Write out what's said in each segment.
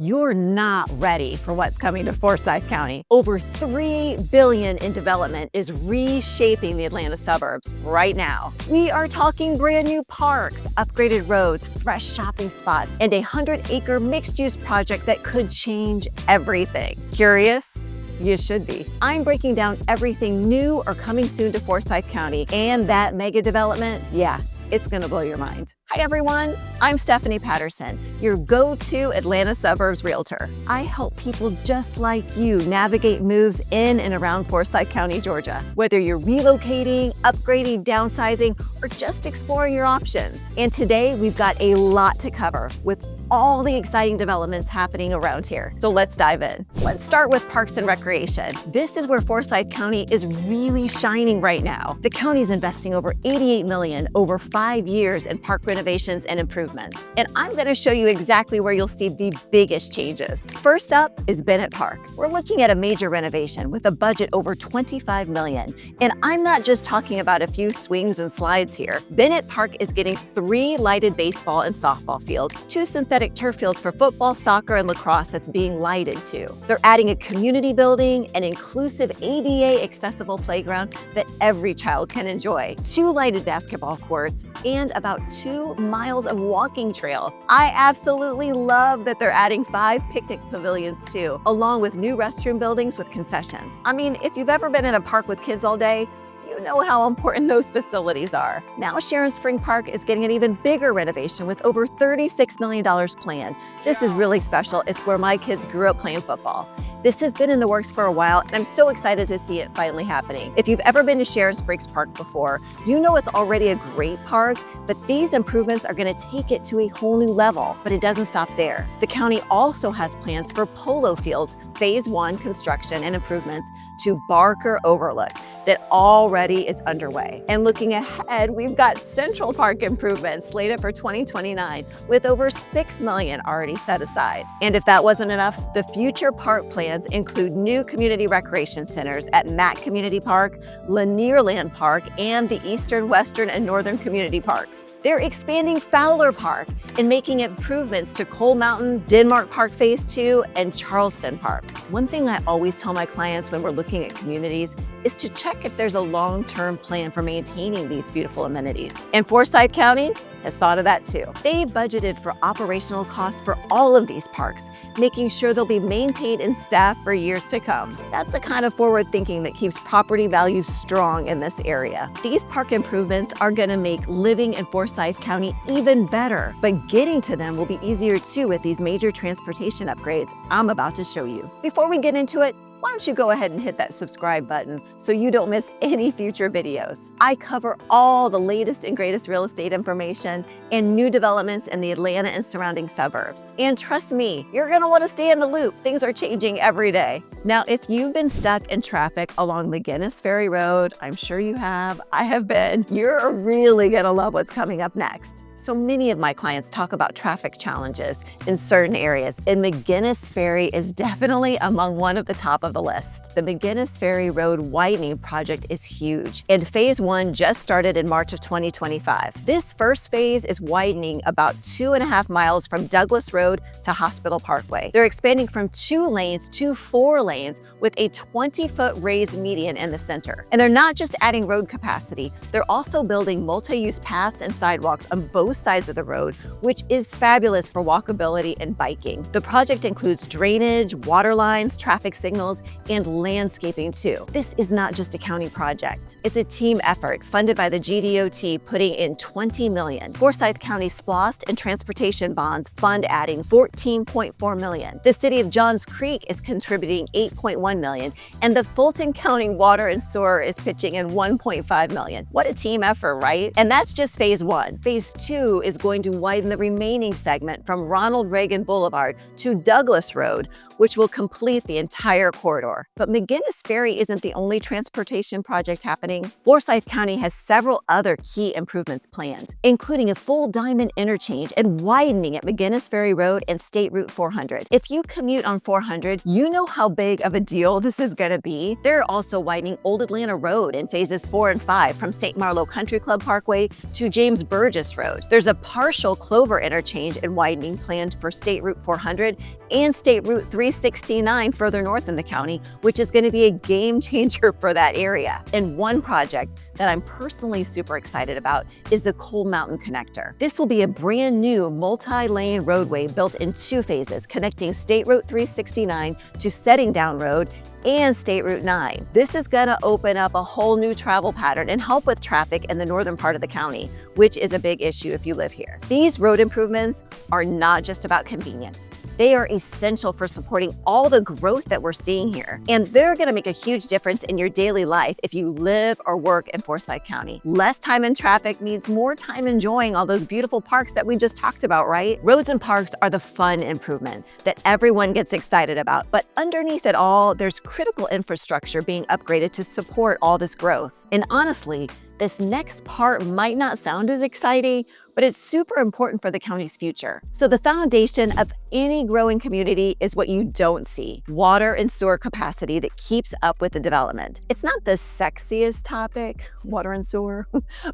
you're not ready for what's coming to Forsyth County. Over $3 billion in development is reshaping the Atlanta suburbs right now. We are talking brand new parks, upgraded roads, fresh shopping spots, and a 100-acre mixed-use project that could change everything. Curious? You should be. I'm breaking down everything new or coming soon to Forsyth County, and that mega development, yeah, it's gonna blow your mind. Hi everyone, I'm Stephanie Patterson, your go-to Atlanta suburbs realtor. I help people just like you navigate moves in and around Forsyth County, Georgia. Whether you're relocating, upgrading, downsizing, or just exploring your options. And today we've got a lot to cover with all the exciting developments happening around here. So let's dive in. Let's start with Parks and Recreation. This is where Forsyth County is really shining right now. The county's investing over $88 million over 5 years in park renovations and improvements. And I'm gonna show you exactly where you'll see the biggest changes. First up is Bennett Park. We're looking at a major renovation with a budget over $25 million. And I'm not just talking about a few swings and slides here. Bennett Park is getting 3 lighted baseball and softball fields, 2 synthetic turf fields for football, soccer, and lacrosse that's being lighted too. They're adding a community building, an inclusive ADA accessible playground that every child can enjoy, 2 lighted basketball courts, and about 2 miles of walking trails. I absolutely love that they're adding 5 picnic pavilions too, along with new restroom buildings with concessions. I mean, if you've ever been in a park with kids all day, you know how important those facilities are. Now Sharon Spring Park is getting an even bigger renovation with over $36 million planned. This is really special. It's where my kids grew up playing football. This has been in the works for a while, and I'm so excited to see it finally happening. If you've ever been to Sharon Springs Park before, you know it's already a great park, but these improvements are gonna take it to a whole new level. But it doesn't stop there. The county also has plans for polo fields, phase 1 construction and improvements to Barker Overlook that already is underway. And looking ahead, we've got Central Park improvements slated for 2029 with over $6 million already set aside. And if that wasn't enough, the future park plans include new community recreation centers at Mack Community Park, Lanierland Park, and the Eastern, Western, and Northern Community Parks. They're expanding Fowler Park and making improvements to Coal Mountain, Denmark Park Phase 2, and Charleston Park. One thing I always tell my clients when we're looking at communities is to check if there's a long-term plan for maintaining these beautiful amenities. And Forsyth County has thought of that too. They budgeted for operational costs for all of these parks, making sure they'll be maintained and staffed for years to come. That's the kind of forward thinking that keeps property values strong in this area. These park improvements are gonna make living in Forsyth County even better, but getting to them will be easier too with these major transportation upgrades I'm about to show you. Before we get into it, why don't you go ahead and hit that subscribe button so you don't miss any future videos. I cover all the latest and greatest real estate information and new developments in the Atlanta and surrounding suburbs. And trust me, you're gonna wanna stay in the loop. Things are changing every day. Now, if you've been stuck in traffic along McGinnis Ferry Road, I'm sure you have, I have been, you're really gonna love what's coming up next. So many of my clients talk about traffic challenges in certain areas, and McGinnis Ferry is definitely among one of the top of the list. The McGinnis Ferry Road widening project is huge, and phase 1 just started in March of 2025. This first phase is widening about 2.5 miles from Douglas Road to Hospital Parkway. They're expanding from 2 lanes to 4 lanes with a 20-foot raised median in the center. And they're not just adding road capacity, they're also building multi-use paths and sidewalks on both sides of the road, which is fabulous for walkability and biking. The project includes drainage, water lines, traffic signals, and landscaping too. This is not just a county project. It's a team effort funded by the GDOT, putting in $20 million. Forsyth County SPLOST and transportation bonds fund adding $14.4 million. The city of Johns Creek is contributing $8.1 million, and the Fulton County Water and Sewer is pitching in $1.5 million. What a team effort, right? And that's just phase 1. Phase 2 is going to widen the remaining segment from Ronald Reagan Boulevard to Douglas Road, which will complete the entire corridor. But McGinnis Ferry isn't the only transportation project happening. Forsyth County has several other key improvements planned, including a full diamond interchange and widening at McGinnis Ferry Road and State Route 400. If you commute on 400, you know how big of a deal this is gonna be. They're also widening Old Atlanta Road in phases 4 and 5 from St. Marlowe Country Club Parkway to James Burgess Road. There's a partial Clover interchange and widening planned for State Route 400 and State Route 369 further north in the county, which is going to be a game changer for that area. And one project that I'm personally super excited about is the Coal Mountain Connector. This will be a brand new multi-lane roadway built in 2 phases, connecting State Route 369 to Setting Down Road and State Route 9. This is gonna open up a whole new travel pattern and help with traffic in the northern part of the county, which is a big issue if you live here. These road improvements are not just about convenience. They are essential for supporting all the growth that we're seeing here. And they're gonna make a huge difference in your daily life if you live or work in Forsyth County. Less time in traffic means more time enjoying all those beautiful parks that we just talked about, right? Roads and parks are the fun improvement that everyone gets excited about. But underneath it all, there's critical infrastructure being upgraded to support all this growth. And honestly, this next part might not sound as exciting, but it's super important for the county's future. So the foundation of any growing community is what you don't see: water and sewer capacity that keeps up with the development. It's not the sexiest topic, water and sewer,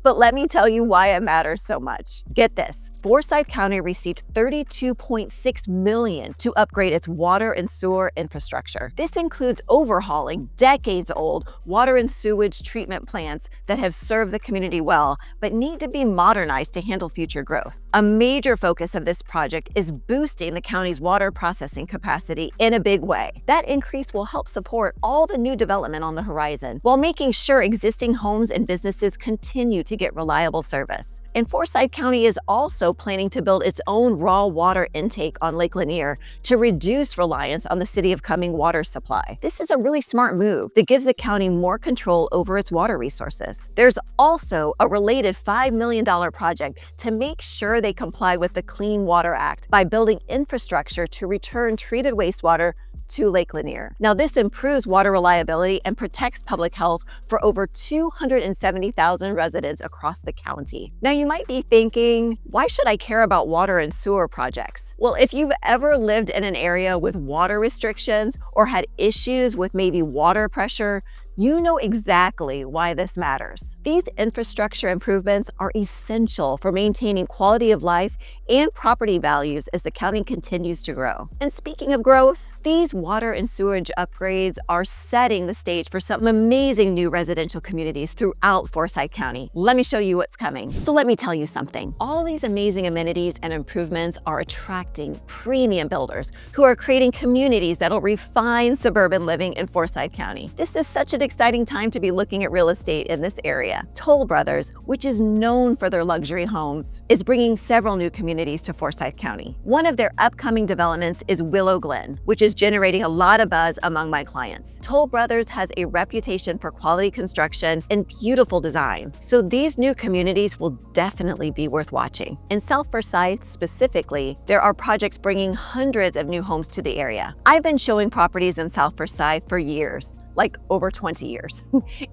but let me tell you why it matters so much. Get this, Forsyth County received $32.6 million to upgrade its water and sewer infrastructure. This includes overhauling decades-old water and sewage treatment plants that have served the community well, but need to be modernized to handle future growth. A major focus of this project is boosting the county's water processing capacity in a big way. That increase will help support all the new development on the horizon, while making sure existing homes and businesses continue to get reliable service. And Forsyth County is also planning to build its own raw water intake on Lake Lanier to reduce reliance on the City of Cumming water supply. This is a really smart move that gives the county more control over its water resources. There's also a related $5 million project to make sure they comply with the Clean Water Act by building infrastructure to return treated wastewater to Lake Lanier. Now, this improves water reliability and protects public health for over 270,000 residents across the county. Now, you might be thinking, why should I care about water and sewer projects? Well, if you've ever lived in an area with water restrictions or had issues with maybe water pressure, you know exactly why this matters. These infrastructure improvements are essential for maintaining quality of life and property values as the county continues to grow. And speaking of growth, these water and sewage upgrades are setting the stage for some amazing new residential communities throughout Forsyth County. Let me show you what's coming. So let me tell you something. All these amazing amenities and improvements are attracting premium builders who are creating communities that'll refine suburban living in Forsyth County. This is such an exciting time to be looking at real estate in this area. Toll Brothers, which is known for their luxury homes, is bringing several new communities to Forsyth County. One of their upcoming developments is Willow Glen, which is generating a lot of buzz among my clients. Toll Brothers has a reputation for quality construction and beautiful design, so these new communities will definitely be worth watching. In South Forsyth specifically, there are projects bringing hundreds of new homes to the area. I've been showing properties in South Forsyth for years, like over 20 years.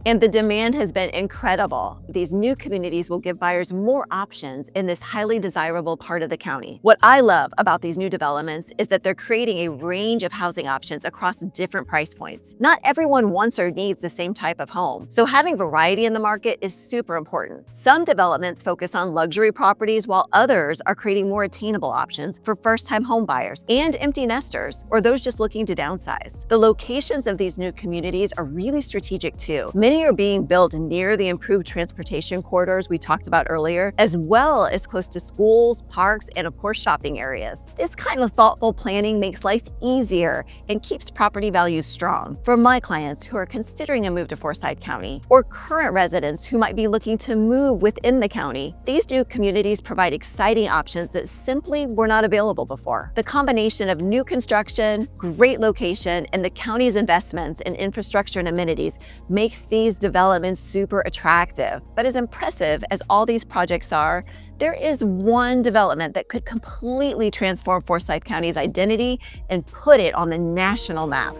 And the demand has been incredible. These new communities will give buyers more options in this highly desirable part of the county. What I love about these new developments is that they're creating a range of housing options across different price points. Not everyone wants or needs the same type of home, so having variety in the market is super important. Some developments focus on luxury properties, while others are creating more attainable options for first-time home buyers and empty nesters, or those just looking to downsize. The locations of these new communities are really strategic too. Many are being built near the improved transportation corridors we talked about earlier, as well as close to schools, parks, and of course shopping areas. This kind of thoughtful planning makes life easier and keeps property values strong. For my clients who are considering a move to Forsyth County, or current residents who might be looking to move within the county, these new communities provide exciting options that simply were not available before. The combination of new construction, great location, and the county's investments in infrastructure and amenities makes these developments super attractive. But as impressive as all these projects are, there is one development that could completely transform Forsyth County's identity and put it on the national map.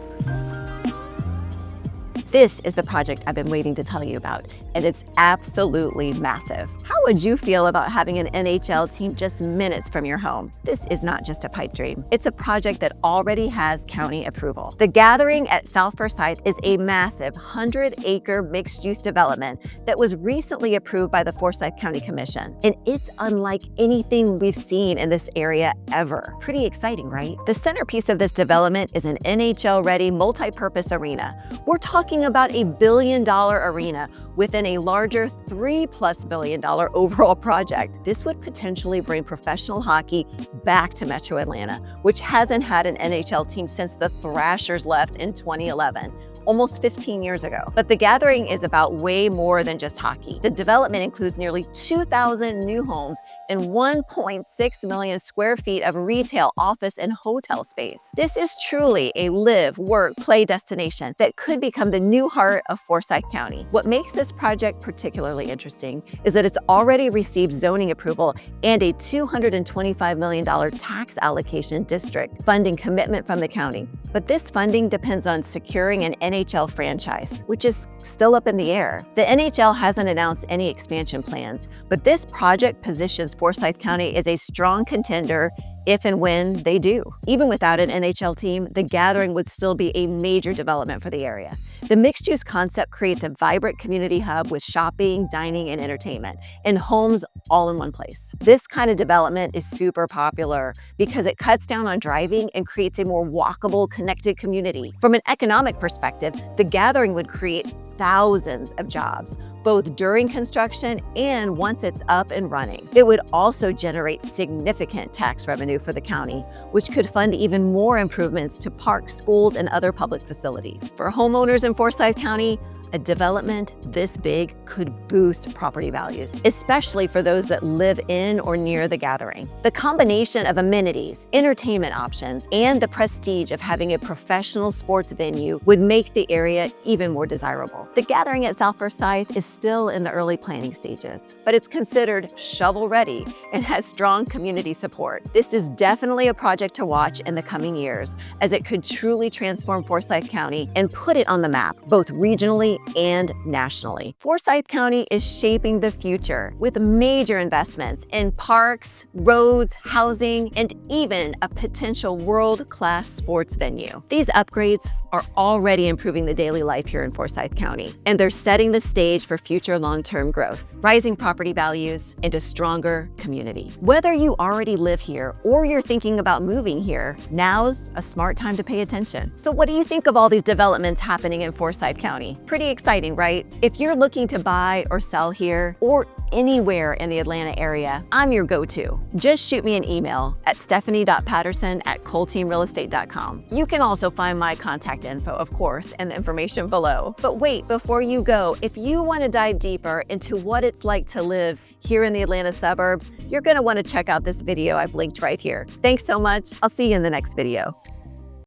This is the project I've been waiting to tell you about. and it's absolutely massive. How would you feel about having an NHL team just minutes from your home? This is not just a pipe dream. It's a project that already has county approval. The Gathering at South Forsyth is a massive 100-acre mixed-use development that was recently approved by the Forsyth County Commission. And it's unlike anything we've seen in this area ever. Pretty exciting, right? The centerpiece of this development is an NHL-ready multi-purpose arena. We're talking about a $1 billion arena within a larger $3+ billion overall project. This would potentially bring professional hockey back to Metro Atlanta, which hasn't had an NHL team since the Thrashers left in 2011. Almost 15 years ago. But the Gathering is about way more than just hockey. The development includes nearly 2,000 new homes and 1.6 million square feet of retail, office, and hotel space. This is truly a live, work, play destination that could become the new heart of Forsyth County. What makes this project particularly interesting is that it's already received zoning approval and a $225 million tax allocation district funding commitment from the county. But this funding depends on securing an NHL franchise, which is still up in the air. The NHL hasn't announced any expansion plans, but this project positions Forsyth County as a strong contender if and when they do. Even without an NHL team, the Gathering would still be a major development for the area. The mixed-use concept creates a vibrant community hub with shopping, dining, and entertainment, and homes all in one place. This kind of development is super popular because it cuts down on driving and creates a more walkable, connected community. From an economic perspective, the Gathering would create thousands of jobs, both during construction and once it's up and running. It would also generate significant tax revenue for the county, which could fund even more improvements to parks, schools, and other public facilities. For homeowners in Forsyth County, a development this big could boost property values, especially for those that live in or near the Gathering. The combination of amenities, entertainment options, and the prestige of having a professional sports venue would make the area even more desirable. The Gathering at South Forsyth is still in the early planning stages, but it's considered shovel-ready and has strong community support. This is definitely a project to watch in the coming years, as it could truly transform Forsyth County and put it on the map, both regionally and nationally. Forsyth County is shaping the future with major investments in parks, roads, housing, and even a potential world-class sports venue. These upgrades are already improving the daily life here in Forsyth County, and they're setting the stage for future long-term growth, rising property values, and a stronger community. Whether you already live here or you're thinking about moving here, now's a smart time to pay attention. So what do you think of all these developments happening in Forsyth County? Pretty exciting, right? If you're looking to buy or sell here or anywhere in the Atlanta area, I'm your go-to. Just shoot me an email at stephanie.patterson@coleteamrealestate.com. You can also find my contact info, of course, and the information below. But wait, before you go, if you want to dive deeper into what it's like to live here in the Atlanta suburbs, you're going to want to check out this video I've linked right here. Thanks so much. I'll see you in the next video.